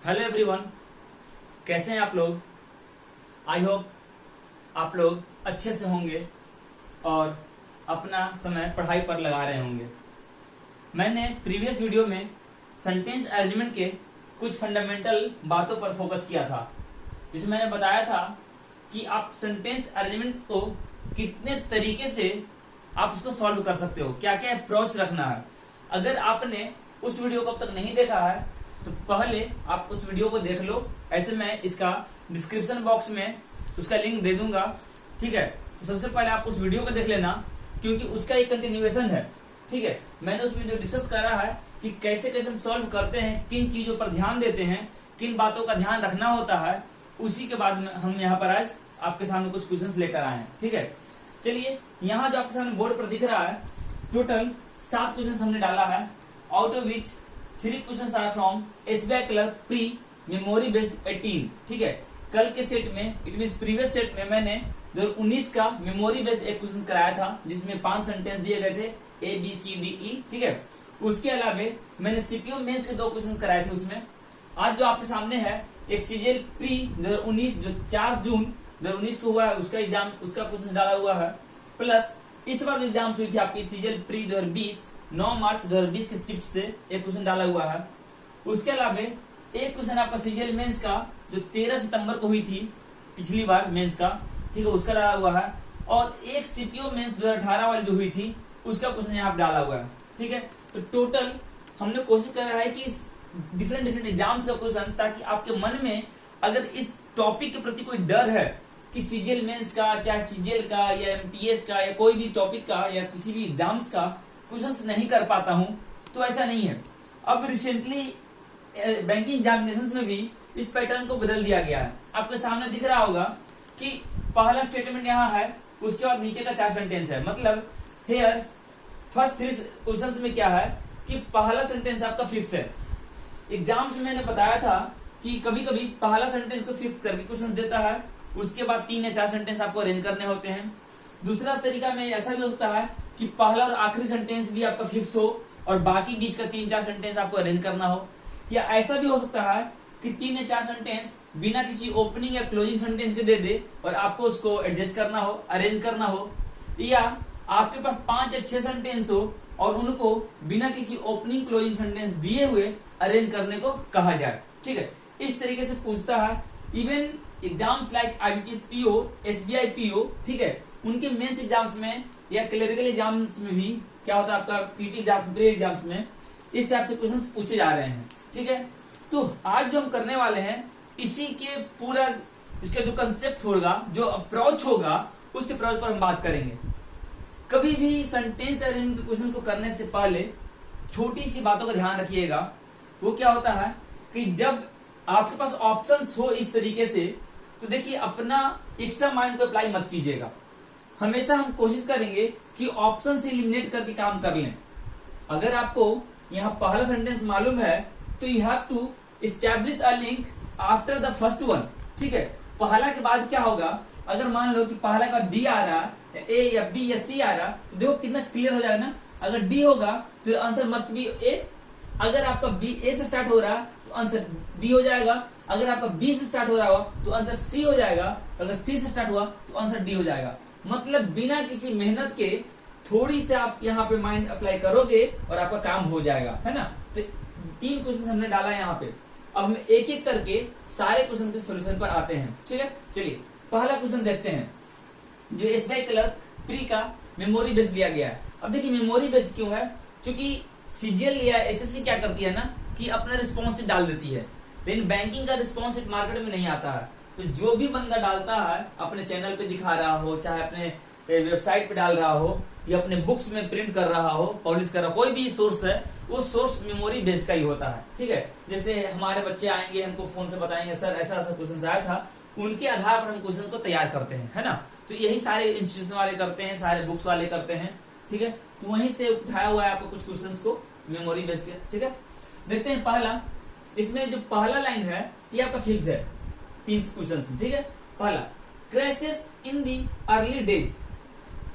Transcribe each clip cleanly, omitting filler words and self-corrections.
Hello everyone, कैसे हैं आप लोग। आई होप आप लोग अच्छे से होंगे और अपना समय पढ़ाई पर लगा रहे होंगे। मैंने प्रीवियस वीडियो में सेंटेंस अरेंजमेंट के कुछ फंडामेंटल बातों पर फोकस किया था, जिसमें मैंने बताया था कि आप सेंटेंस अरेंजमेंट को कितने तरीके से आप उसको सॉल्व कर सकते हो, क्या क्या अप्रोच रखना है। अगर आपने उस वीडियो को अब तक नहीं देखा है तो पहले आप उस वीडियो को देख लो। ऐसे मैं इसका डिस्क्रिप्शन बॉक्स में उसका लिंक दे दूंगा, ठीक है। तो सबसे पहले आप उस वीडियो को देख लेना, क्योंकि उसका एक कंटिन्यूएशन है, ठीक है। मैंने उस वीडियो डिस्कस करा है कि कैसे कैसे हम सॉल्व करते हैं, किन चीजों पर ध्यान देते हैं, किन बातों का ध्यान रखना होता है। उसी के बाद में हम यहाँ पर आज आपके सामने कुछ क्वेश्चंस लेकर आए हैं, ठीक है। चलिए, यहाँ जो आपके सामने बोर्ड पर दिख रहा है, टोटल 7 क्वेश्चन हमने डाला है, out of which 3 question are from SBI clerk pre memory based 18, ठीक है। कल के सेट में, इट मीन प्रीवियस सेट में मैंने 2019 का मेमोरी बेस्ड एक क्वेश्चन कराया था, जिसमें 5 सेंटेंस दिए गए थे ABCDE, ठीक है। उसके अलावा मैंने CPO मेंस के 2 क्वेश्चन कराए थे। उसमें आज जो आपके सामने है एक CGL प्री 2019 जो 4 जून 2019 को हुआ है, उसका एग्जाम, उसका क्वेश्चन डाला हुआ है, प्लस इस बार जो एग्जाम हुई थी आपकी CGL प्री 2020 9 मार्च 2020 के शिफ्ट से एक क्वेश्चन डाला हुआ है। उसके अलावा एक क्वेश्चन आपका CGL मेंस का जो 13 सितंबर को हुई थी पिछली बार मेंस का, ठीक है, उसका डाला हुआ है। और एक CPO मेंस 2018 वाली जो हुई थी उसका क्वेश्चन यहाँ पे डाला हुआ है, ठीक है। तो टोटल हमने कोशिश कर रहा है कि डिफरेंट एग्जाम्स का क्वेश्चन, ताकि आपके मन में अगर इस टॉपिक के प्रति कोई डर है कि CGL मेंस का, चाहे CGL का या MTS का या कोई भी टॉपिक का या किसी भी एग्जाम्स का क्वेश्चंस नहीं कर पाता हूं, तो ऐसा नहीं है। अब रिसेंटली बैंकिंग एग्जामिनेशंस में भी इस पैटर्न को बदल दिया गया है। आपके सामने दिख रहा होगा कि पहला स्टेटमेंट यहाँ है, उसके बाद नीचे का 4 सेंटेंस है। मतलब हेयर फर्स्ट 3 क्वेश्चंस में क्या है कि पहला सेंटेंस आपका फिक्स है। एग्जाम्स में मैंने बताया था कि कभी कभी पहला सेंटेंस को फिक्स करके क्वेश्चन देता है, उसके बाद 3 या 4 सेंटेंस आपको अरेंज करने होते हैं। दूसरा तरीका में ऐसा भी हो सकता है कि पहला और आखिरी सेंटेंस भी आपका फिक्स हो और बाकी बीच का 3-4 सेंटेंस आपको अरेंज करना हो। या ऐसा भी हो सकता है कि 3 या 4 सेंटेंस बिना किसी ओपनिंग या क्लोजिंग सेंटेंस के दे दे और आपको उसको एडजस्ट करना हो, अरेंज करना हो। या आपके पास 5 या 6 सेंटेंस हो और उनको बिना किसी ओपनिंग क्लोजिंग सेंटेंस दिए हुए अरेंज करने को कहा जाए, ठीक है। इस तरीके से पूछता है। Even exams like IBPS PO, SBI PO, ठीक है, उनके मेंस एग्जाम्स में या क्लरिकल एग्जाम्स में भी क्या होता है, आपका PT एग्जाम्स, प्री एग्जाम्स में इस टाइप से क्वेश्चंस पूछे जा रहे हैं, ठीक है। तो आज जो हम करने वाले हैं, इसी के पूरा इसका जो कंसेप्ट होगा, जो अप्रोच होगा, उस अप्रोच पर हम बात करेंगे। कभी भी सेंटेंस अरेंजमेंट के क्वेश्चन को करने से पहले छोटी सी बातों का ध्यान रखिएगा। वो क्या होता है कि जब आपके पास ऑप्शंस हो इस तरीके से, तो देखिए अपना एक्स्ट्रा माइंड को अप्लाई मत कीजिएगा। हमेशा हम कोशिश करेंगे कि ऑप्शन से एलिमिनेट करके काम कर लें। अगर आपको यहाँ पहला सेंटेंस मालूम है तो you have to establish a link after the first one, ठीक है। पहला के बाद क्या होगा, अगर मान लो कि पहला का D आ रहा है, A या B या C आ रहा, तो देखो कितना क्लियर हो जाएगा ना। अगर D होगा तो आंसर मस्ट बी A। अगर आपका A से स्टार्ट हो रहा है तो आंसर B हो जाएगा। अगर आपका B से स्टार्ट हो रहा हो तो आंसर C हो जाएगा। अगर C से स्टार्ट हुआ तो आंसर D हो जाएगा। मतलब बिना किसी मेहनत के थोड़ी से आप यहाँ पे माइंड अप्लाई करोगे और आपका काम हो जाएगा, है ना। तो 3 क्वेश्चन हमने डाला है यहाँ पे। अब हम एक एक करके सारे क्वेश्चन के सॉल्यूशन पर आते हैं, ठीक है। चलिए पहला क्वेश्चन देखते हैं, जो SBI क्लर्क प्री का मेमोरी बेस्ड दिया गया है। अब देखिए मेमोरी बेस्ड क्यों है, क्योंकि CGL या SSC क्या करती है ना कि अपना रिस्पॉन्स डाल देती है, लेकिन बैंकिंग का रिस्पॉन्स मार्केट में नहीं आता है। तो जो भी बंदा डालता है, अपने चैनल पे दिखा रहा हो, चाहे अपने वेबसाइट पे डाल रहा हो या अपने बुक्स में प्रिंट कर रहा हो, पब्लिश कर रहा हो, कोई भी सोर्स है, वो सोर्स मेमोरी बेस्ड का ही होता है, ठीक है। जैसे हमारे बच्चे आएंगे, हमको फोन से बताएंगे सर ऐसा ऐसा क्वेश्चन आया था, उनके आधार पर हम क्वेश्चन को तैयार करते हैं, है ना। तो यही सारे इंस्टीट्यूशन वाले करते हैं, सारे बुक्स वाले करते हैं, ठीक है। तो वहीं से उठाया हुआ है आपको कुछ क्वेश्चन को मेमोरी बेस्ड, ठीक है। देखते हैं पहला, इसमें जो पहला लाइन है ये आपका फिक्स है 3 क्वेश्चन, ठीक है। पहला, crashes in the early days.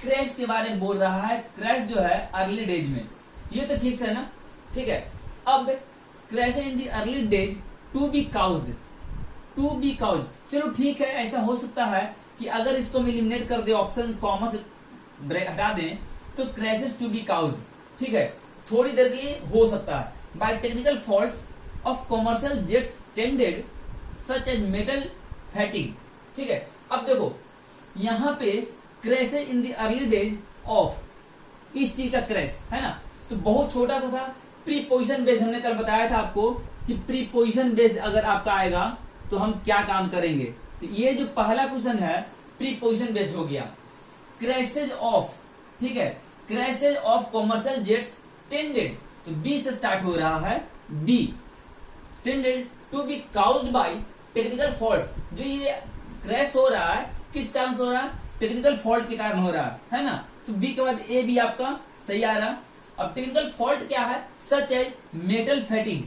Crash के बारे में बोल रहा है, क्रैश जो है अर्ली डेज में, ये तो फिक्स है ना, ठीक है। अब crash in the early days to be caused, to be caused. चलो ठीक है, ऐसा हो सकता है कि अगर इसको हम एलिमिनेट कर दे, ऑप्शन कॉमा से हटा दें, तो क्रैशेस टू बी काउज्ड, ठीक है, थोड़ी देर के लिए हो सकता है। By technical faults of commercial jets tended such as metal fatigue, ठीक है। अब देखो यहां पे crashes in the early days of, किस चीज का क्रैश है ना, तो बहुत छोटा सा था। प्रीपोजिशन बेस्ड हमने कल बताया था आपको कि प्रीपोजिशन बेस्ड अगर आपका आएगा तो हम क्या काम करेंगे। तो ये जो पहला क्वेश्चन है प्रीपोजिशन बेस्ड हो गया। क्रैशेज ऑफ, ठीक है, crashes of commercial jets tended, तो बी से स्टार्ट हो रहा है, B tended to be caused by technical faults. जो ये क्रैश हो रहा है किस कारण से हो रहा है, टेक्निकल फॉल्ट के कारण हो रहा है ना। तो बी के बाद ए भी आपका सही आ रहा। अब टेक्निकल फॉल्ट क्या है, सच एज मेटल फैटिंग,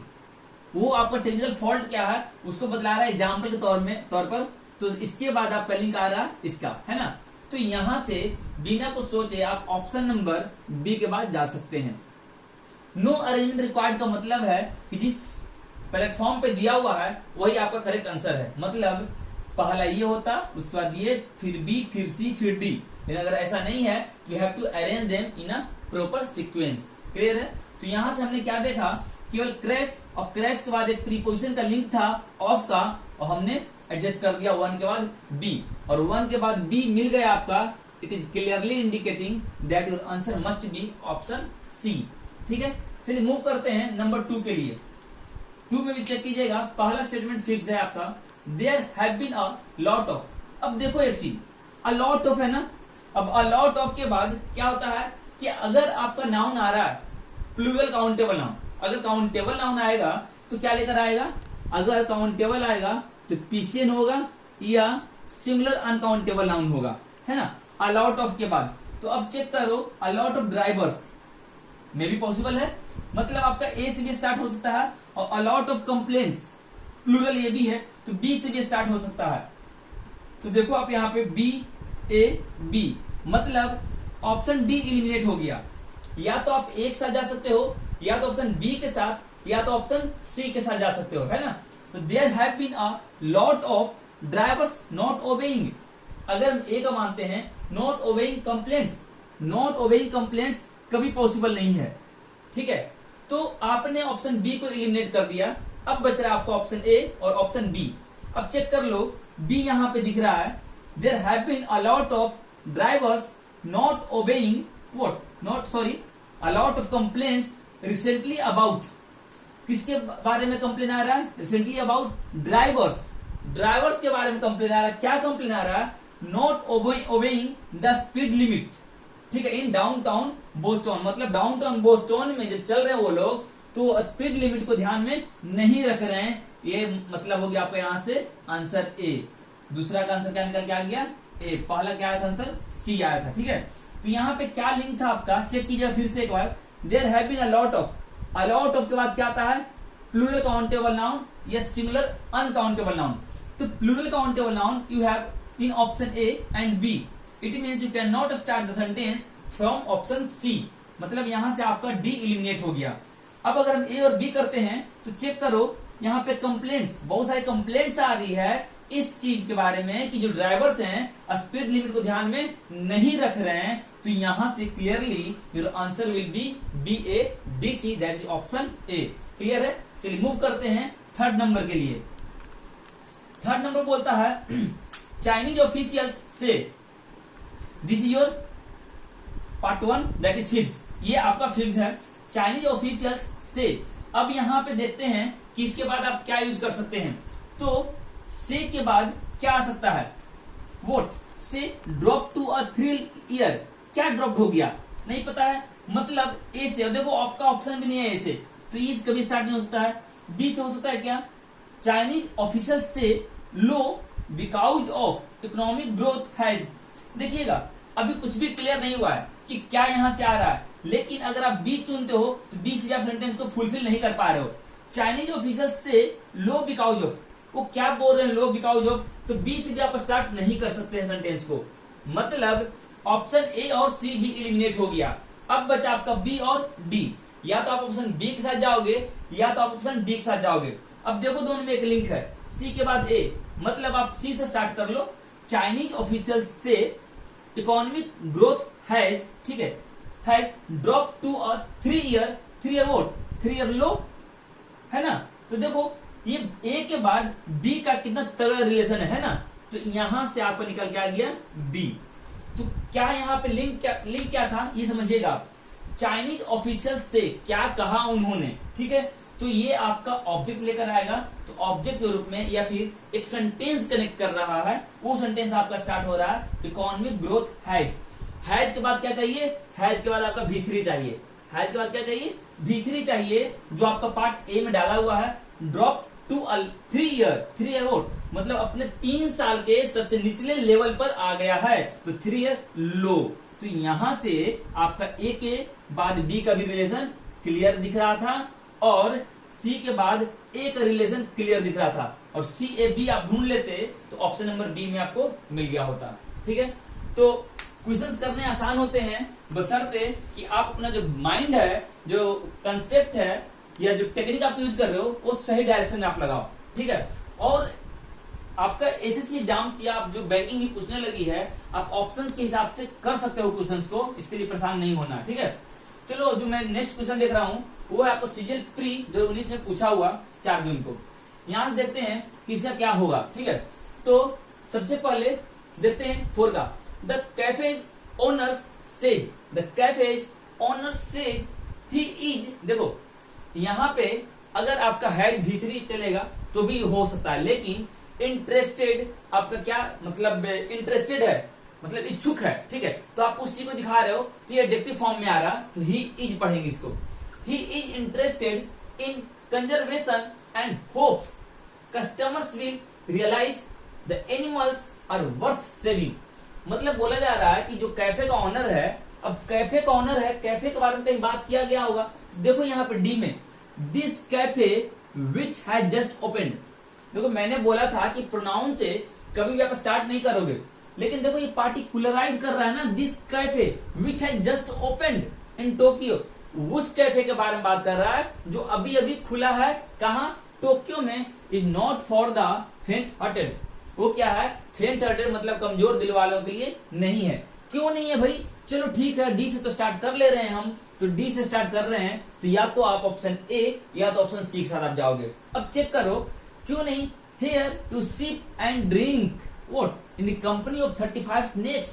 वो आपका टेक्निकल फॉल्ट क्या है उसको बतला रहा है एग्जाम्पल के तौर पर। तो इसके बाद आपका लिंक आ रहा इसका, है ना। तो यहां से बिना कुछ सोचे आप ऑप्शन नंबर बी के बाद जा सकते हैं। नो अरेंजमेंट रिक्वायर्ड का मतलब है कि जिस प्लेटफॉर्म पे दिया हुआ है वही आपका करेक्ट आंसर है। मतलब पहला ये होता, उसके बाद ये, फिर बी, फिर सी, फिर डी। लेकिन अगर ऐसा नहीं है तो you have to arrange them in a proper sequence. Clear है। तो यहां से हमने क्या देखा, केवल क्रैश, और क्रैश के बाद एक प्रीपोजिशन का लिंक था ऑफ का, और हमने एडजस्ट कर दिया वन के बाद बी, और वन के बाद बी मिल गया आपका। It is clearly indicating that your answer must be option C. ठीक है, चलिए मूव करते हैं नंबर 2 के लिए। 2 में भी चेक कीजिएगा, पहला स्टेटमेंट फिक्स है आपका, there have been a lot of. अब देखो एक चीज, अ लॉट ऑफ है ना। अब अ लॉट ऑफ के बाद क्या होता है कि अगर आपका नाउन आ रहा है प्लूरल काउंटेबल नाउन, अगर काउंटेबल नाउन आएगा तो क्या लेकर आएगा, अगर काउंटेबल आएगा तो पीसीएन होगा या सिंगुलर अनकाउंटेबल नाउन होगा, है ना, अलॉट ऑफ के बाद। तो अब चेक करो, अलॉट ऑफ ड्राइवर्स में भी पॉसिबल है, मतलब आपका ए से भी स्टार्ट हो सकता है, और अलॉट ऑफ कंप्लेंट्स प्लूरल ये भी है तो बी से भी स्टार्ट हो सकता है। तो देखो आप यहाँ पे बी ए बी, मतलब ऑप्शन डी इलिमिनेट हो गया। या तो आप एक साथ जा सकते हो, या तो ऑप्शन बी के साथ, या तो ऑप्शन सी के साथ जा सकते हो, है ना। तो there have been a lot of drivers not obeying, अगर हम ए का मानते हैं, not obeying complaints, not obeying complaints कभी पॉसिबल नहीं है। ठीक है, तो आपने ऑप्शन बी को एलिमिनेट कर दिया, अब बच रहा है आपको ऑप्शन ए और ऑप्शन बी। अब चेक कर लो, बी यहां पे दिख रहा है, there have been a lot of drivers not obeying what, not sorry, a lot of complaints recently about, किसके बारे में कंप्लेन आ रहा है, रिसेंटली अबाउट ड्राइवर्स, ड्राइवर्स के बारे में कंप्लेन आ रहा है। क्या कंप्लेन आ रहा है, not obeying the speed limit, ठीक है, इन डाउनटाउन बोस्टन, मतलब डाउनटाउन बोस्टन में जब चल रहे हैं वो लोग तो स्पीड लिमिट को ध्यान में नहीं रख रहे हैं। ये मतलब हो गया आपका यहां से आंसर ए। दूसरा का आंसर क्या निकल के आ गया, ए। पहला क्या आया था आंसर, सी आया था। ठीक है, तो यहाँ पे क्या लिंक था आपका, चेक कीजिए फिर से एक बार। There have been a lot of, a lot of के बाद क्या आता है, प्लूरल काउंटेबल नाउन या सिंगुलर अनकाउंटेबल नाउन। तो plural countable noun you have in option A and B, it means you can not start the sentence from option C, मतलब यहां से आपका डी इलिमिनेट हो गया। अब अगर हम ए और बी करते हैं तो चेक करो, यहाँ पे कंप्लेंट्स, बहुत सारी कंप्लेंट्स आ रही है इस चीज के बारे में कि जो ड्राइवर्स हैं स्पीड लिमिट को ध्यान में नहीं रख रहे हैं। तो यहां से clearly your answer will be B A D C, that is option A. Clear है, चलिए मूव करते हैं थर्ड नंबर के लिए। थर्ड नंबर बोलता है चाइनीज ऑफिशियल्स से, this is your part 1 that is fixed, ये आपका फिक्स्ड है, चाइनीज ऑफिशियल्स से। अब यहां पे देखते हैं कि इसके बाद आप क्या यूज कर सकते हैं। तो से के बाद क्या आ सकता है, वोट से drop to a thrill year, क्या ड्रॉप हो गया नहीं पता है, मतलब ए से, देखो आपका ऑप्शन भी नहीं है ए से, तो इस कभी स्टार्ट नहीं हो सकता है। बी से हो सकता है क्या, चाइनीज ऑफिशियल से low because of economic growth has. देखिएगा अभी कुछ भी क्लियर नहीं हुआ है कि क्या यहां से आ रहा है, लेकिन अगर आप बी चुनते हो तो बी से आप सेंटेंस को फुलफिल नहीं कर पा रहे हो। चाइनीज ऑफिशियल से लो बिकॉज ऑफ, वो क्या बोल रहे हैं लो बिकॉज ऑफ, तो बी से भी आप स्टार्ट नहीं कर सकते हैं सेंटेंस को, मतलब ऑप्शन ए और सी भी इलिमिनेट हो गया। अब बचा आपका बी और डी, या तो आप ऑप्शन बी के साथ जाओगे या तो आप ऑप्शन डी के साथ जाओगे। अब देखो दोनों में एक लिंक है, सी के बाद ए, मतलब आप सी से स्टार्ट कर लो। चाइनीज ऑफिशियल से इकोनॉमिक ग्रोथ हैज, ठीक है, has drop to a 3 year low, है ना। तो देखो ये ए के बाद बी का कितना तगड़ा रिलेशन है ना, तो यहां से आपको निकल के आ गया बी। तो क्या यहाँ पे लिंक क्या था ये समझिएगा आप। चाइनीज ऑफिशियल से क्या कहा उन्होंने, ठीक है, तो ये आपका ऑब्जेक्ट लेकर आएगा, तो ऑब्जेक्ट के रूप में या फिर एक सेंटेंस कनेक्ट कर रहा है, वो सेंटेंस आपका स्टार्ट हो रहा है इकोनॉमिक ग्रोथ हैज। हैज के बाद क्या चाहिए, हैज के बाद आपका V3 चाहिए, हैज के बाद क्या चाहिए, V3 चाहिए, जो आपका पार्ट ए में डाला हुआ है। ड्रॉप टू 3 ईयर ओल्ड, मतलब अपने 3 साल के सबसे निचले लेवल पर आ गया है, तो 3 ईयर लो। तो यहां से आपका ए के बाद बी का भी रिलेशन क्लियर दिख रहा था, और सी के बाद ए का रिलेशन क्लियर दिख रहा था, और सी ए बी आप ढूंढ लेते तो ऑप्शन नंबर बी में आपको मिल गया होता। ठीक है, तो क्वेश्चंस करने आसान होते हैं, बशर्ते कि आप अपना जो माइंड है, जो कंसेप्ट है, या जो टेक्निक आप यूज कर रहे हो, वो सही डायरेक्शन में आप लगाओ। ठीक है, और आपका एसएससी एग्जाम्स या आप जो बैंकिंग भी पूछने लगी है, आप ऑप्शंस के हिसाब से कर सकते हो क्वेश्चंस को, इसके लिए परेशान नहीं होना। ठीक है, चलो जो मैं नेक्स्ट क्वेश्चन देख रहा हूं वो है आपको सीजीएल प्री 2019 में पूछा हुआ 4 जून को। यहां से देखते हैं कि इसका क्या होगा। ठीक है, तो सबसे पहले देखते हैं 4 का। The cafes owners says, the cafes owners says he is, देखो यहां पे अगर आपका हैज V3 चलेगा तो भी हो सकता है, लेकिन इंटरेस्टेड आपका क्या मतलब, इंटरेस्टेड है मतलब इच्छुक है। ठीक है, तो आप उस चीज को दिखा रहे हो, तो ये एडजेक्टिव फॉर्म में आ रहा, तो ही इज पढ़ेंगे इसको। He is interested in conservation and hopes customers will realise the animals are worth saving. मतलब बोला जा रहा है कि जो कैफे का ऑनर है, अब कैफे का ऑनर है, कैफे के बारे में कहीं बात किया गया होगा, तो देखो यहाँ पे डी में this cafe which has just open. देखो मैंने बोला था कि प्रोनाउन से कभी भी आप स्टार्ट नहीं करोगे, लेकिन देखो ये पार्टिकुलराइज कर रहा है ना, this cafe which has just open in Tokyo, उस कैफे के बारे में बात कर रहा है जो अभी अभी खुला है, कहाँ, टोक्यो में। इज नॉट फॉर द फेंट हार्टेड, वो क्या है, फेंट हार्टेड मतलब कमजोर दिल वालों के लिए नहीं है। क्यों नहीं है भाई, चलो ठीक है, डी से तो स्टार्ट कर ले रहे हैं हम, तो डी से स्टार्ट कर रहे हैं, तो या तो आप ऑप्शन ए या तो ऑप्शन सी के साथ आप जाओगे। अब चेक करो क्यों नहीं, here you sip and drink what in the company of 35 snakes.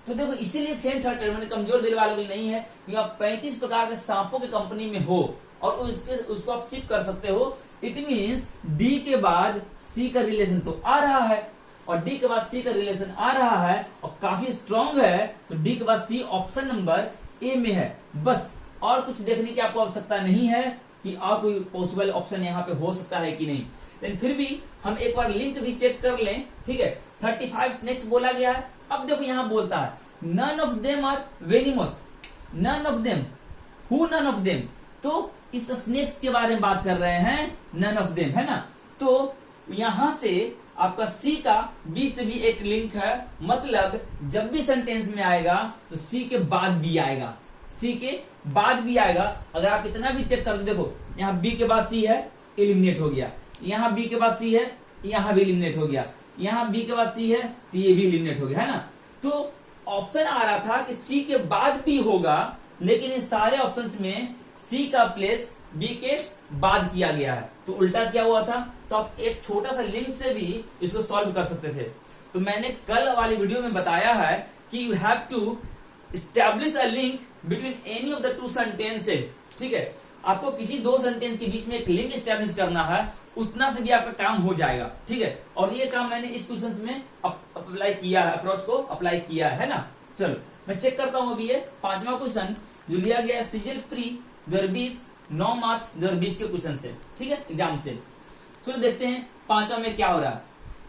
तो देखो इसीलिए फेंट हार्टेड मैंने कमजोर दिल वालों के लिए नहीं है, क्योंकि आप 35 प्रकार के सांपों की कंपनी में हो और उसको आप सिप कर सकते हो। इट मीन्स डी के बाद सी का रिलेशन तो आ रहा है, और डी के बाद सी का रिलेशन आ रहा है और काफी स्ट्रांग है, तो डी के बाद सी ऑप्शन नंबर ए में है। बस और कुछ देखने की आपको आवश्यकता नहीं है कि और कोई पॉसिबल ऑप्शन यहाँ पे हो सकता है कि नहीं, लेकिन फिर भी हम एक बार लिंक भी चेक कर लें। ठीक है, 35 स्नेक्स बोला गया है। अब देखो यहाँ बोलता है none of them are venomous, none of them, who none of them, तो इस स्नेक्स के बारे में बात कर रहे हैं, नन ऑफ देम, है ना। तो यहां से आपका सी का बी से भी एक लिंक है, मतलब जब भी सेंटेंस में आएगा तो सी के बाद बी आएगा, सी के बाद बी आएगा। अगर आप इतना भी चेक कर दो, देखो यहाँ बी के बाद सी है, एलिमिनेट हो गया, यहाँ बी के बाद सी है, यहाँ भी एलिमिनेट हो गया, यहाँ बी के बाद सी है, तो ये भी एलिमिनेट हो गया, है ना। तो ऑप्शन आ रहा था कि सी के बाद भी होगा, लेकिन इन सारे ऑप्शंस में सी का प्लेस बी के बाद किया गया है, तो उल्टा क्या हुआ था। तो आप एक छोटा सा लिंक से भी इसको सॉल्व कर सकते थे। तो मैंने कल वाली वीडियो में बताया है कि you have to establish a link between any of the 2 sentences. ठीक है, आपको किसी 2 सेंटेंस के बीच में एक लिंक एस्टैब्लिश करना है, उतना से भी आपका काम हो जाएगा। ठीक है, और ये काम मैंने इस क्वेश्चन में अप्लाई किया है, अप्रोच को अप्लाई किया है ना। चलो मैं चेक करता हूं अभी ये 5वां क्वेश्चन जो लिया गया है सीजीएल प्री 2020 9 मार्च 2020 के क्वेश्चन से। ठीक है, एग्जाम से। चलो देखते हैं 5वां में क्या हो रहा है।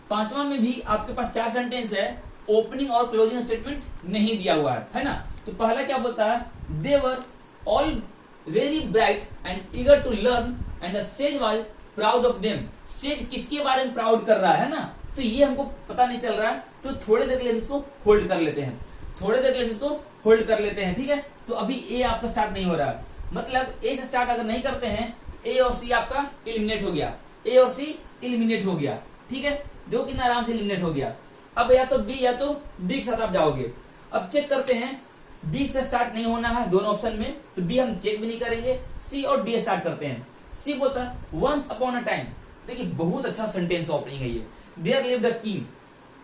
5वां में भी आपके पास 4 सेंटेंस है, ओपनिंग और क्लोजिंग स्टेटमेंट नहीं दिया हुआ है ना। तो पहला क्या बोलता है, they were all very bright and eager to learn and the sage was proud of them. Sage किसके बारे में प्राउड कर रहा है ना, तो ये हमको पता नहीं चल रहा है, तो थोड़ी देर के लिए इसको होल्ड कर लेते हैं, थोड़ी देर के लिए इसको होल्ड कर लेते हैं। ठीक है, तो अभी ए आपका स्टार्ट नहीं हो रहा है, मतलब ए से स्टार्ट अगर नहीं करते हैं तो ए और सी आपका एलिमिनेट हो गया। ए और सी एलिमिनेट हो गया, ठीक है, जो कि आराम से एलिमिनेट हो गया। अब या तो बी या तो डी के साथ आप जाओगे। अब चेक करते हैं, बी से स्टार्ट नहीं होना है दोनों ऑप्शन में, तो बी हम चेक भी नहीं करेंगे, सी और डी स्टार्ट करते हैं। सी बोलता है वंस अपॉन अ टाइम। देखिए बहुत अच्छा सेंटेंस का ओपनिंग है ये। देयर लिव्ड अ किंग,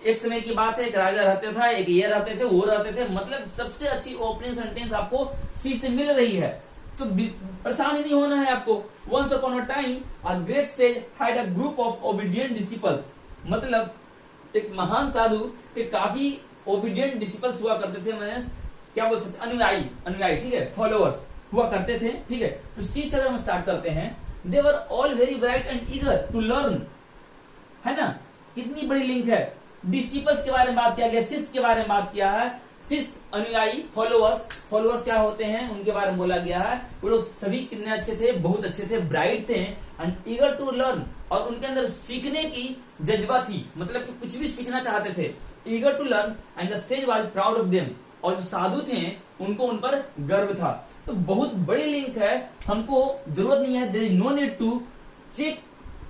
एक समय की बात है, एक राजा रहते था, एक ये रहते थे, वो रहते थे, मतलब सबसे अच्छी ओपनिंग सेंटेंस आपको सी से मिल रही है, तो परेशानी नहीं होना है आपको। Once upon a time a great sage had a group of obedient disciples, मतलब एक महान साधु के काफी ओबीडिएंट डिसिपल्स हुआ करते थे, मैंने क्या बोल सकते, अनुयायी, ठीक है, फॉलोअर्स हुआ करते थे, ठीक है। तो सी से अगर हम स्टार्ट करते हैं, they were all very bright and eager to learn, है ना, कितनी बड़ी लिंक है। डिसिपल्स के बारे में बात किया गया, शिष्य के बारे में बात किया है, शिष्य अनुयायी, फॉलोअर्स क्या होते हैं उनके बारे में बोला गया है। वो लोग सभी कितने अच्छे थे, बहुत अच्छे थे, ब्राइट थे एंड ईगर टू लर्न, और उनके अंदर सीखने की जज्बा थी, मतलब कि कुछ भी सीखना चाहते थे। Eager to learn and the sage was proud of them, और जो साधु थे उनको उन पर गर्व था। तो बहुत बड़ी लिंक है, हमको जरूरत नहीं है, there is no need to check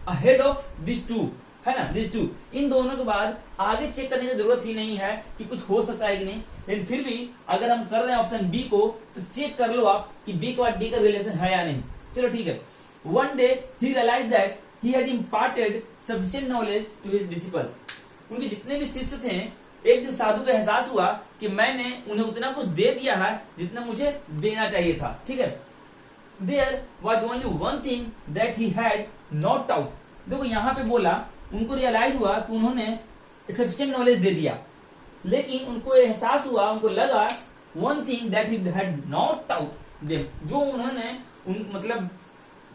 ahead of this too, है ना, दिस टू, इन दोनों के बाद आगे चेक करने की जरूरत ही नहीं है कि कुछ हो सकता है कि नहीं। लेकिन फिर भी अगर हम कर रहे हैं ऑप्शन बी को, तो चेक कर लो आप कि बी के बाद डी का रिलेशन है या नहीं। चलो ठीक है। One day he realised that he had imparted sufficient knowledge to his disciple, उनके जितने भी शिष्य थे, एक दिन साधु को एहसास हुआ कि मैंने उन्हें उतना कुछ दे दिया है जितना मुझे देना चाहिए था, ठीक है। There was only one thing that he had not out, देखो यहाँ पे बोला उनको रियलाइज हुआ कि उन्होंने सफिशिएंट नॉलेज दे दिया, लेकिन उनको एहसास हुआ, उनको लगा one thing that he had not out them, जो उन्होंने मतलब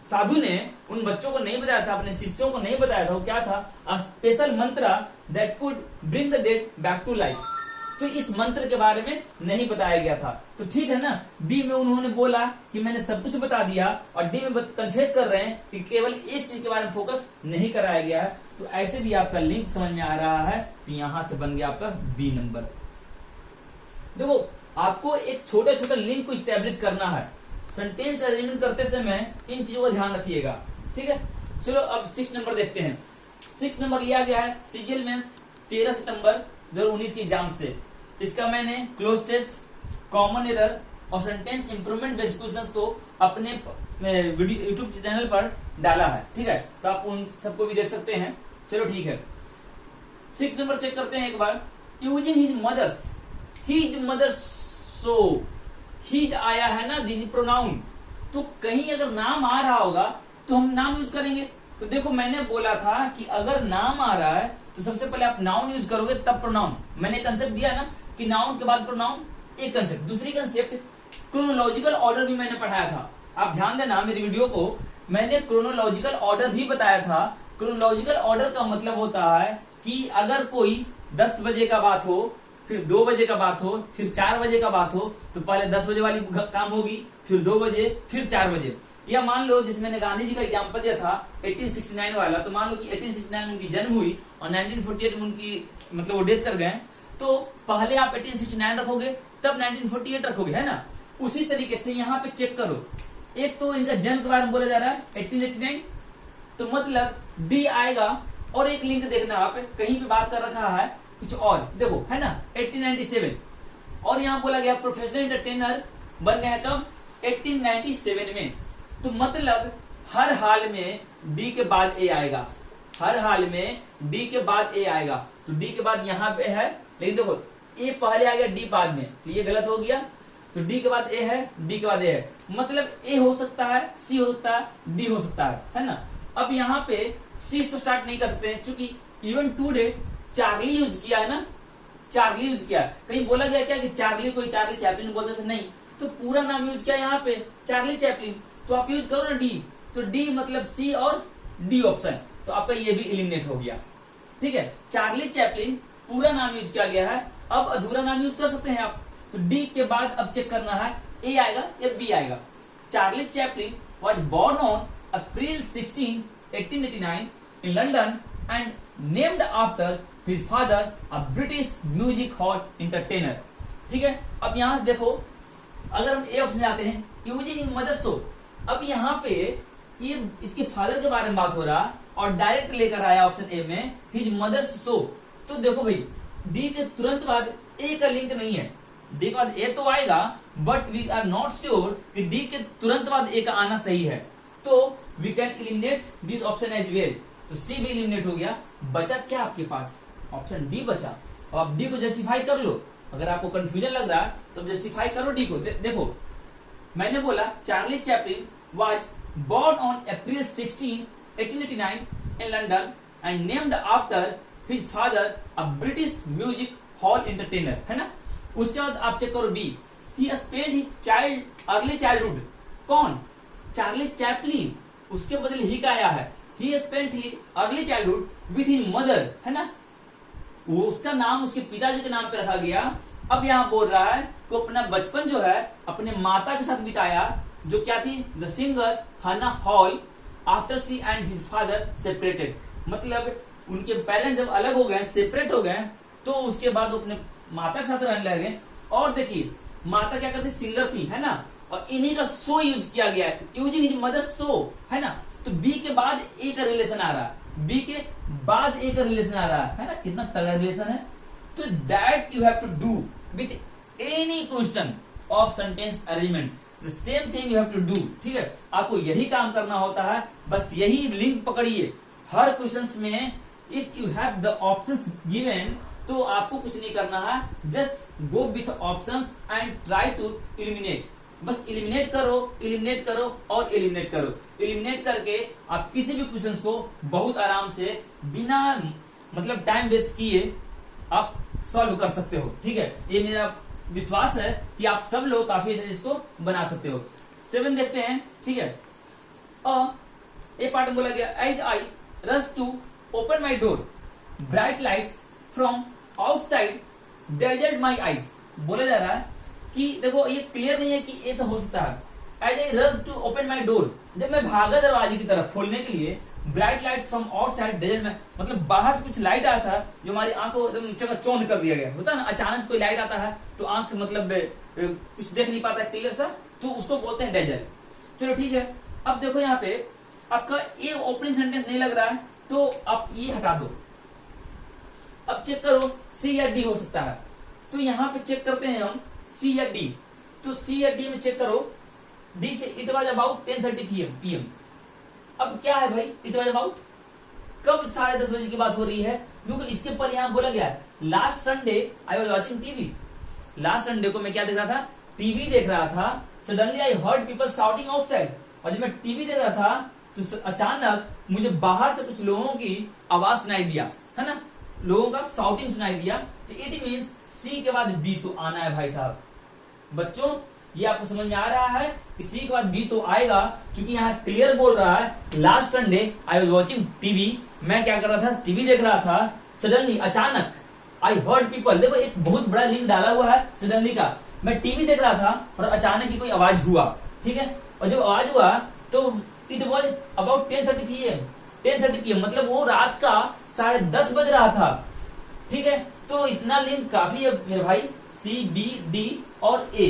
साधु ने उन बच्चों को नहीं बताया था, अपने शिष्यों को नहीं बताया था, वो क्या था, a special mantra that could bring the dead back to life. तो इस मंत्र के बारे में नहीं बताया गया था। तो ठीक है ना, बी में उन्होंने बोला कि मैंने सब कुछ बता दिया, और डी में कन्फेस कर रहे हैं कि केवल एक चीज के बारे में फोकस नहीं कराया गया है। तो ऐसे भी आपका लिंक समझ में आ रहा है, तो यहां से बन गया आपका बी नंबर। देखो आपको एक छोटा छोटा लिंक को स्टैब्लिश करना है, सेंटेंस अरेंजमेंट करते समय इन चीजों का ध्यान रखिएगा, ठीक है। चलो अब 6 नंबर देखते हैं। 6 नंबर लिया गया है सीजीएल मेंस 13 सितंबर 2019 की एग्जाम से। इसका मैंने क्लोज टेस्ट, कॉमन एरर और सेंटेंस इंप्रूवमेंट बेस्ड क्वेश्चंस को अपने वीडियो यूट्यूब चैनल पर डाला है, ठीक है, तो आप उन सबको भी देख सकते हैं। चलो ठीक है, 6 नंबर चेक करते हैं एक बार। Using his mothers, so his आया है ना, दिस इज प्रोनाउन, तो कहीं अगर नाम आ रहा होगा तो हम नाम यूज करेंगे। तो देखो मैंने बोला था कि अगर नाम आ रहा है तो सबसे पहले आप नाउन यूज करोगे तब प्रोनाउन। मैंने कंसेप्ट दिया ना कि नाउन के बाद प्रोनाउन, एक कंसेप्ट। दूसरी कंसेप्ट क्रोनोलॉजिकल ऑर्डर भी मैंने पढ़ाया था, आप ध्यान देना मेरी वीडियो को, मैंने क्रोनोलॉजिकल ऑर्डर भी बताया था। क्रोनोलॉजिकल ऑर्डर का मतलब होता है कि अगर कोई 10 बजे का बात हो, फिर 2 बजे का बात हो, फिर 4 बजे का बात हो, तो पहले 10 बजे वाली काम होगी, फिर 2 बजे, फिर 4 बजे। या मान लो जिसमें मैंने गांधी जी का एग्जाम्पल दिया था 1869 वाला, तो मान लो कि 1869 में उनकी जन्म हुई और 1948 में उनकी मतलब वो डेथ कर गए, तो पहले आप 1869 रखोगे तब 1948 रखोगे, है ना। उसी तरीके से यहाँ पे चेक करो, एक तो इनका जन्म के बारे में बोला जा रहा है 1889, तो मतलब डी आएगा, और एक लिंक देखना आप कहीं पे बात कर रखा है कुछ और, देखो है ना 1897, और यहाँ बोला गया प्रोफेशनल एंटरटेनर बन गया कब 1897 में। तो मतलब हर हाल में डी के बाद ए आएगा, हर हाल में डी के बाद ए आएगा। तो डी के बाद यहाँ पे है, लेकिन देखो ए पहले आ गया डी बाद में, तो ये गलत हो गया। तो डी के बाद ए है, डी के बाद ए है, मतलब ए हो सकता है, सी हो सकता है, डी हो सकता है ना। अब यहाँ पे सी तो स्टार्ट नहीं कर सकते क्योंकि इवन टुडे चार्ली यूज किया है ना, चार्ली यूज किया। कहीं बोला गया क्या कि चार्ली कोई चार्ली चैपलिन बोलते थे, नहीं, तो पूरा नाम यूज किया यहाँ पे चार्ली चैपलिन, तो आप यूज करो ना डी, तो डी मतलब सी और डी ऑप्शन, तो आपका ये भी एलिमिनेट हो गया, ठीक है। चार्ली चैपलिन पूरा नाम यूज किया गया है, अब अधूरा नाम यूज कर सकते हैं आप। तो डी के बाद अब चेक करना है ए आएगा या बी आएगा। Charlie Chaplin was born on April 16, 1889 in London and named after his father a British music hall entertainer, ठीक है। अब यहां से देखो, अगर हम ए ऑप्शन जाते हैं यूजिंग इन मदर सो, अब यहाँ पे ये इसके फादर के बारे में बात हो रहा, और डायरेक्ट लेकर आया ऑप्शन ए में हिज मदर्स शो। तो देखो भाई डी के तुरंत बाद ए का लिंक नहीं है, डी के बाद ए तो आएगा but we are not sure कि डी के तुरंत बाद ए का आना सही है, तो we can eliminate this option as well. तो सी भी एलिमिनेट हो गया, बचा क्या आपके पास, ऑप्शन डी बचा। अब आप डी को जस्टिफाई कर लो, अगर आपको कंफ्यूजन लग रहा है तो जस्टिफाई करो डी को। देखो मैंने बोला Charlie Chaplin was born on April 16, 1889 in London and named after his father a British music hall entertainer, है ना। उसके बाद आप चेक करो B, he spend his early childhood, कौन, चार्ली चैपलिन, उसके बदले ही का आया है, he spent his early childhood with his mother, है ना, वो उसका नाम उसके पिताजी के नाम पे रखा गया। अब यहाँ बोल रहा है कि अपना बचपन जो है अपने माता के साथ बिताया, जो क्या थी, the singer Hannah Hall, after she and his father separated, मतलब उनके पेरेंट्स जब अलग हो गए, सेपरेट हो गए, तो उसके बाद वो अपने माता के साथ रहने लगे। और देखिए माता क्या करती, सिंगर थी, है ना, और इन्हीं का शो यूज किया गया है, यूजिंग हिज मदर शो, है ना। तो बी के बाद ए का रिलेशन आ रहा है, बी के बाद ए का रिलेशन आ रहा है ना, कितना तगड़ा रिलेशन है। तो that you have to do with any question of sentence arrangement, the same thing you have to do, ठीक है। आपको यही काम करना होता है, बस यही लिंक पकड़िए हर क्वेश्चंस में। If you have the options given, तो आपको कुछ नहीं करना है, just go with options and try to eliminate, बस एलिमिनेट करो, एलिमिनेट करो और एलिमिनेट करो। एलिमिनेट करके आप किसी भी क्वेश्चंस को बहुत आराम से बिना मतलब टाइम वेस्ट किए आप सॉल्व कर सकते हो, ठीक है। ये मेरा विश्वास है कि आप सब लोग काफी अच्छे इसको बना सकते हो। 7 देखते हैं, ठीक है। ए पार्ट में बोला गया, as I rush to open my door bright lights from outside desert my eyes. बोला जा रहा है कि देखो ये क्लियर नहीं है कि ऐसा हो सकता है। As I rush to open my door, जब मैं भागा दरवाजे की तरफ खोलने के लिए, bright lights from outside desert में, मतलब बाहर से कुछ लाइट आया था जो हमारी आंख को एकदम चकाचौंध कर दिया गया, होता है ना, अचानक से कोई लाइट आता है तो आंख मतलब कुछ देख नहीं पाता है क्लियर सा, तो उसको बोलते हैं डेजर्ट। चलो ठीक है। अब देखो यहाँ पे आपका ये ओपनिंग सेंटेंस नहीं लग रहा है, तो आप ये हटा दो। अब चेक करो सी या डी हो सकता है, तो यहाँ पे चेक करते हैं हम सी या डी। तो सी या डी में चेक करो, डी से इट वॉज अबाउट 10:30 PM। अब क्या है भाई, इट वॉज अबाउट कब 10:30 बजे की बात हो रही है, क्योंकि इसके ऊपर यहाँ बोला गया है last Sunday I was watching TV. Last Sunday को मैं क्या देख रहा था, टीवी देख रहा था। Suddenly I heard people shouting outside, और जब मैं टीवी देख रहा था तो अचानक मुझे बाहर से कुछ लोगों की आवाज सुनाई दिया, है ना, लोगों का शाउटिंग सुनाई दिया। तो इट मीन्स सी के बाद बी तो आना है भाई साहब। बच्चों ये आपको समझ में आ रहा है कि सी के बाद बी तो आएगा, क्योंकि यहाँ क्लियर बोल रहा है last Sunday I was watching TV, मैं क्या कर रहा था, टीवी देख रहा था। सडनली अचानक आई हर्ड पीपल, देखो एक बहुत बड़ा लिंक डाला हुआ है सडनली का, मैं टीवी देख रहा था और अचानक ही कोई आवाज हुआ, ठीक है। और जब आवाज हुआ तो it was about 10:30 PM, 10:30 PM मतलब वो रात का 10:30 बज रहा था, ठीक है। तो इतना लिंक काफी है मेरे भाई, सी बी डी और ए।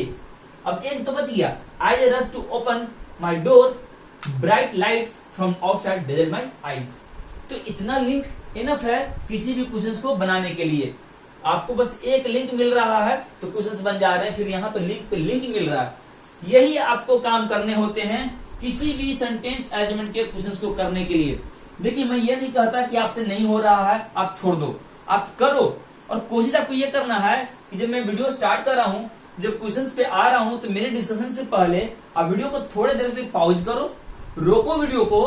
अब ए तो बच गया, I rush to open my door bright lights from outside desert my eyes. तो इतना लिंक इनफ है किसी भी क्वेश्चन को बनाने के लिए। आपको बस एक लिंक मिल रहा है तो क्वेश्चन बन जा रहे हैं, फिर यहाँ तो लिंक पे लिंक मिल रहा है। यही आपको काम करने होते हैं किसी भी सेंटेंस अरेंजमेंट के क्वेश्चंस को करने के लिए। देखिए मैं ये नहीं कहता कि आपसे नहीं हो रहा है आप छोड़ दो, आप करो। और कोशिश आपको ये करना है कि जब मैं वीडियो स्टार्ट कर रहा हूँ, जब क्वेश्चंस पे आ रहा हूँ, तो मेरे डिस्कशन से पहले आप वीडियो को थोड़े देर पे पॉज करो, रोको वीडियो को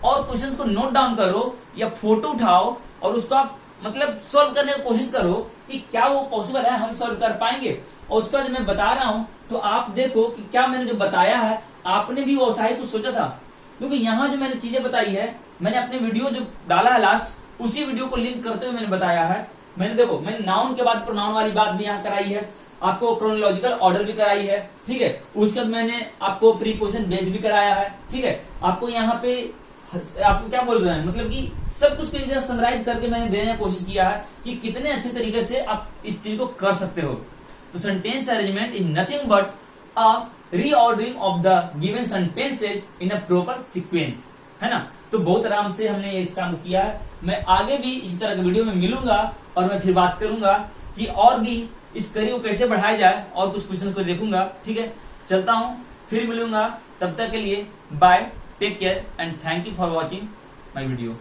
और क्वेश्चंस को नोट डाउन करो या फोटो उठाओ और उसको आप मतलब सॉल्व करने की कोशिश करो कि क्या वो पॉसिबल है, हम सॉल्व कर पाएंगे। और उसका जब मैं बता रहा हूँ तो आप देखो कि क्या मैंने जो बताया है आपने भी वैसा ही कुछ सोचा था, क्योंकि यहाँ जो मैंने चीजें बताई है, मैंने अपने वीडियो जो डाला है लास्ट, उसी वीडियो को लिंक करते हुए मैंने बताया है। मैंने देखो मैंने नाउन के बाद प्रोनाउन वाली बात भी यहाँ कराई है, आपको क्रोनोलॉजिकल ऑर्डर भी कराई है, ठीक है। उसके बाद मैंने आपको प्रीपोजिशन बेस्ड भी कराया है, ठीक है। आपको यहाँ पे आपको क्या बोल रहे हैं, मतलब कि सब कुछ को समराइज करके मैंने देने की कोशिश किया है कि कितने अच्छे तरीके से आप इस चीज को कर सकते हो। तो sentence arrangement is nothing but a reordering of the given sentences in a proper sequence, है ना। तो बहुत आराम से हमने इस काम को किया है। मैं आगे भी इसी तरह के वीडियो में मिलूंगा और मैं फिर बात करूंगा कि और भी इस करियर को कैसे बढ़ाया जाए, और कुछ क्वेश्चन को देखूंगा। ठीक है, चलता हूं, फिर मिलूंगा। तब तक के लिए bye, take care and thank you for watching my video.